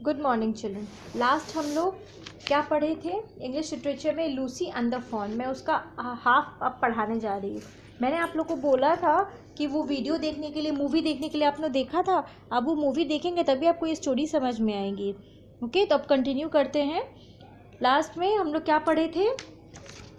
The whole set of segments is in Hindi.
Good morning children. लास्ट हम लोग क्या पढ़े थे इंग्लिश लिटरेचर में? Lucy and the faun. मैं उसका हाफ अब पढ़ाने जा रही हूँ। मैंने आप लोग को बोला था कि वो वीडियो देखने के लिए, मूवी देखने के लिए आपने देखा था। अब वो मूवी देखेंगे तभी आपको ये स्टोरी समझ में आएगी। ओके, तो अब कंटिन्यू करते हैं। लास्ट में हम लोग क्या पढ़े थे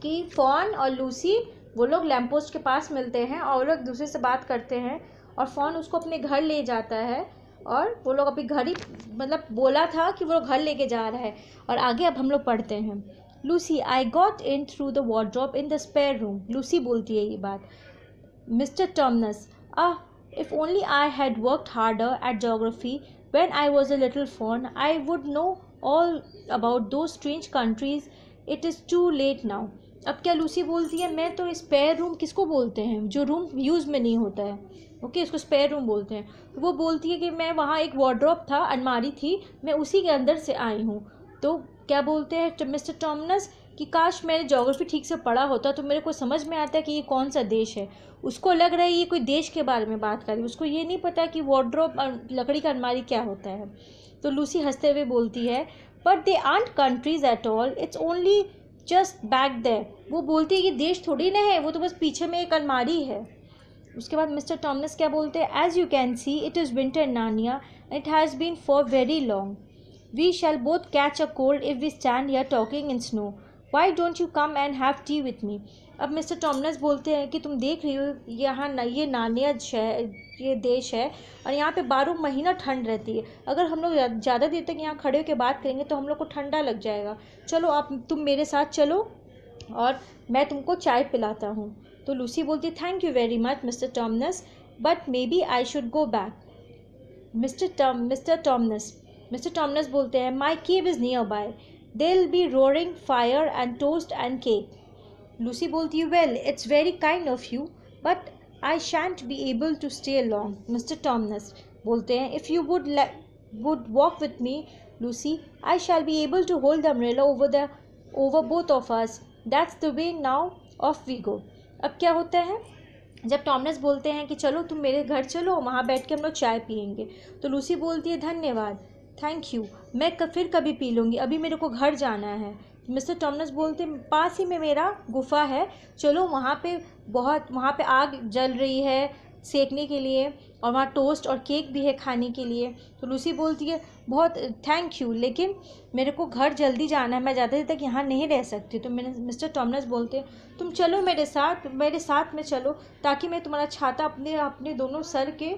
कि फॉन और लूसी वो लोग लैम्प पोस्ट के पास मिलते हैं और वो लोग दूसरे से बात करते हैं और फॉन उसको अपने घर ले जाता है और वो लोग अपने घर ही मतलब बोला था कि वो लोग घर लेके जा रहा है। और आगे अब हम लोग पढ़ते हैं। Lucy, I got in through the wardrobe in the spare room. Lucy बोलती है ये बात। Mister Tumnus, if only I had worked harder at geography when I was a little fawn, I would know all about those strange countries. It is too late now. अब क्या लूसी बोलती है, मैं तो स्पेयर रूम किसको बोलते हैं? जो रूम यूज़ में नहीं होता है, ओके, इसको स्पेयर रूम बोलते हैं। तो वो बोलती है कि मैं वहाँ एक वार्डरोब था, अलमारी थी, मैं उसी के अंदर से आई हूँ। तो क्या बोलते हैं मिस्टर टॉमनस कि काश मैंने ज्योग्राफी ठीक से पढ़ा होता तो मेरे को समझ में आता है कि ये कौन सा देश है। उसको लग रहा है ये कोई देश के बारे में बात कर रही है, उसको ये नहीं पता कि वार्डरोब लकड़ी का अलमारी क्या होता है। तो लूसी हंसते हुए बोलती है, but they aren't countries at all, it's only just back there. वो बोलती है कि देश थोड़ी ना है, वो तो बस पीछे में एक अलमारी है। उसके बाद मिस्टर टॉमनस क्या बोलते हैं, as you can see it is winter नानिया, it has been for very long. We shall both catch a cold if we stand here talking in snow. Why don't you come and have tea with me. अब मिस्टर टॉमनस बोलते हैं कि तुम देख रही हो यहाँ ये नानिया ये देश है और यहाँ पे 12 महीना ठंड रहती है। अगर हम लोग ज़्यादा देर तक यहाँ खड़े होकर बात करेंगे तो हम लोग को ठंडा लग जाएगा। चलो तुम मेरे साथ चलो और मैं तुमको चाय पिलाता हूँ। तो लूसी बोलती, thank you very much mister Tumnus, but may be I should go back. Mister Tumnus बोलते हैं, my cave is near by, they will be roaring fire and toast and cake. Lucy बोलती है, well it's very kind of you, but I shan't be able to stay long. Mister Tumnus बोलते हैं, if you would walk with me Lucy, I shall be able to hold the umbrella over both of us. That's the way now off we go. अब क्या होता है, जब टॉमनस बोलते हैं कि चलो तुम मेरे घर चलो, वहाँ बैठ के हम लोग चाय पियेंगे, तो लूसी बोलती है, धन्यवाद, थैंक यू, मैं फिर कभी पी लूँगी, अभी मेरे को घर जाना है। मिस्टर टॉमनस बोलते हैं, पास ही में मेरा गुफा है, चलो वहाँ पे आग जल रही है सेकने के लिए और वहाँ टोस्ट और केक भी है खाने के लिए। तो लूसी बोलती है, बहुत थैंक यू, लेकिन मेरे को घर जल्दी जाना है, मैं ज़्यादा देर तक यहाँ नहीं रह सकती। तो मिस्टर टॉमनस बोलते हैं, तुम चलो मेरे साथ में चलो, ताकि मैं तुम्हारा छाता अपने दोनों सर के,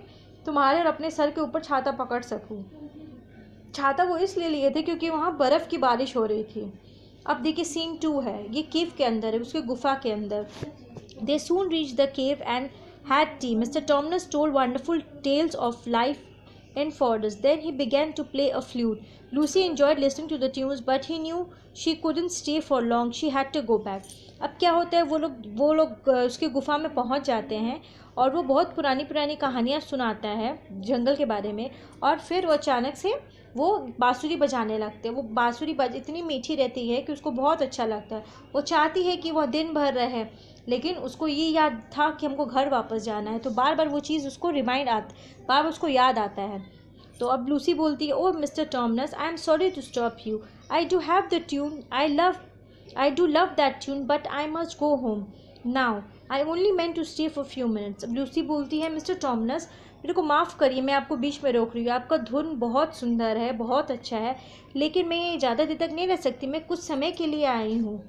तुम्हारे और अपने सर के ऊपर छाता पकड़ सकूँ। छाता वो इसलिए लिए थे क्योंकि वहाँ बर्फ़ की बारिश हो रही थी। अब देखिए सीन 2 है, ये केव के अंदर है, उसके गुफा के अंदर। They soon reach the cave and had tea. Mr. Tomnus told wonderful tales of life in Fordus. Then he began to play a flute. Lucy enjoyed listening to the tunes, but he knew she couldn't stay for long. She had to go back. अब क्या होता है, वो लोग उसके गुफा में पहुंच जाते हैं और वो बहुत पुरानी कहानियाँ सुनाता है जंगल के बारे में। और फिर वो अचानक से वो बांसुरी बजाने लगते हैं। वो बांसुरी इतनी मीठी रहती है कि उसको बहुत अच्छा लगता है। वो चाहती है कि वह दिन भर रहे, लेकिन उसको ये याद था कि हमको घर वापस जाना है, तो बार बार वो चीज़ उसको बार बार उसको याद आता है। तो अब लूसी बोलती है, oh mister Tumnus, I am sorry to stop you, I do have the tune, I do love that tune, but I must go home now, I only meant to stay for few minutes. अब लूसी बोलती है, मिस्टर टॉमनस मेरे को माफ़ करिए, मैं आपको बीच में रोक रही हूँ, आपका धुन बहुत सुंदर है, बहुत अच्छा है, लेकिन मैं ये ज़्यादा देर तक नहीं रह सकती, मैं कुछ समय के लिए आई हूँ,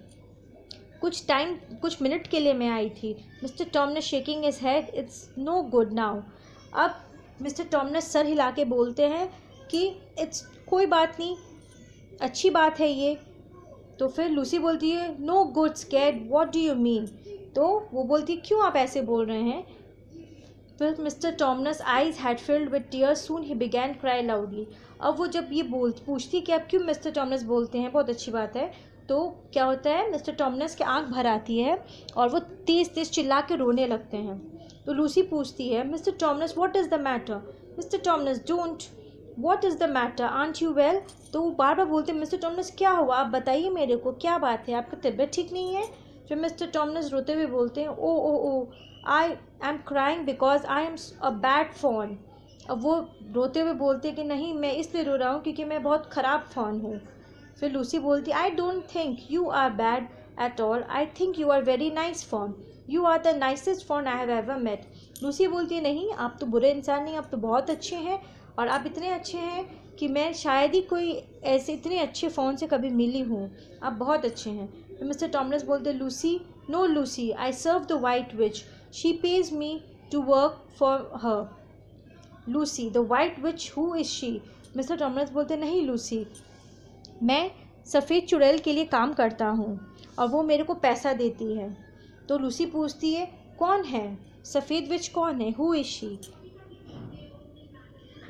कुछ मिनट के लिए मैं आई थी। Mister Tumnus shaking his head, it's no good now. अब मिस्टर टॉमनस सर हिला के बोलते हैं कि इट्स कोई बात नहीं, अच्छी बात है ये। तो फिर लूसी बोलती है, no good scad, what do you mean. तो वो बोलती है, क्यों आप ऐसे बोल रहे हैं। फिर mister Tumnus eyes had filled with tears, soon he began cry loudly. अब वो जब ये पूछती है कि आप क्यों मिस्टर टॉमनस बोलते हैं, बहुत अच्छी बात है, तो क्या होता है, मिस्टर टॉमनस की आंख भर आती है और वो तेज़ चिल्ला के रोने लगते हैं। तो लूसी पूछती है, mister Tumnus what is the matter. Mister Tumnus don't, what is the matter, aren't you well. तो वो बार बार बोलते हैं, मिस्टर टॉमनस क्या हुआ, आप बताइए मेरे को, क्या बात है, आपकी तबीयत ठीक नहीं है। फिर मिस्टर टॉमनस रोते हुए बोलते हैं, oh I am crying because I am a bad faun. अब वो रोते हुए बोलते कि नहीं, मैं इसलिए रो रहा हूँ क्योंकि मैं बहुत ख़राब फ़ोन हूँ। फिर लूसी बोलती, I don't think you are bad at all, I think you are very nice faun, you are the nicest faun I have ever met. Lucy बोलती है, नहीं आप तो बुरे इंसान नहीं, आप तो बहुत अच्छे हैं, और आप इतने अच्छे हैं कि मैं शायद ही कोई ऐसे इतने अच्छे फ़ोन से कभी मिली हूँ, आप बहुत अच्छे हैं। फिर मिस्टर टॉमलिंस बोलते, Lucy, no Lucy, I serve the white witch, she pays me to work for her. Lucy, the white witch, who is she? Mister Tomlins बोलते, नहीं लूसी, मैं सफ़ेद चुड़ैल के लिए काम करता हूँ और वो मेरे को पैसा देती है। तो लूसी पूछती है, कौन है सफ़ेद विच, कौन है, हु इज़ शी?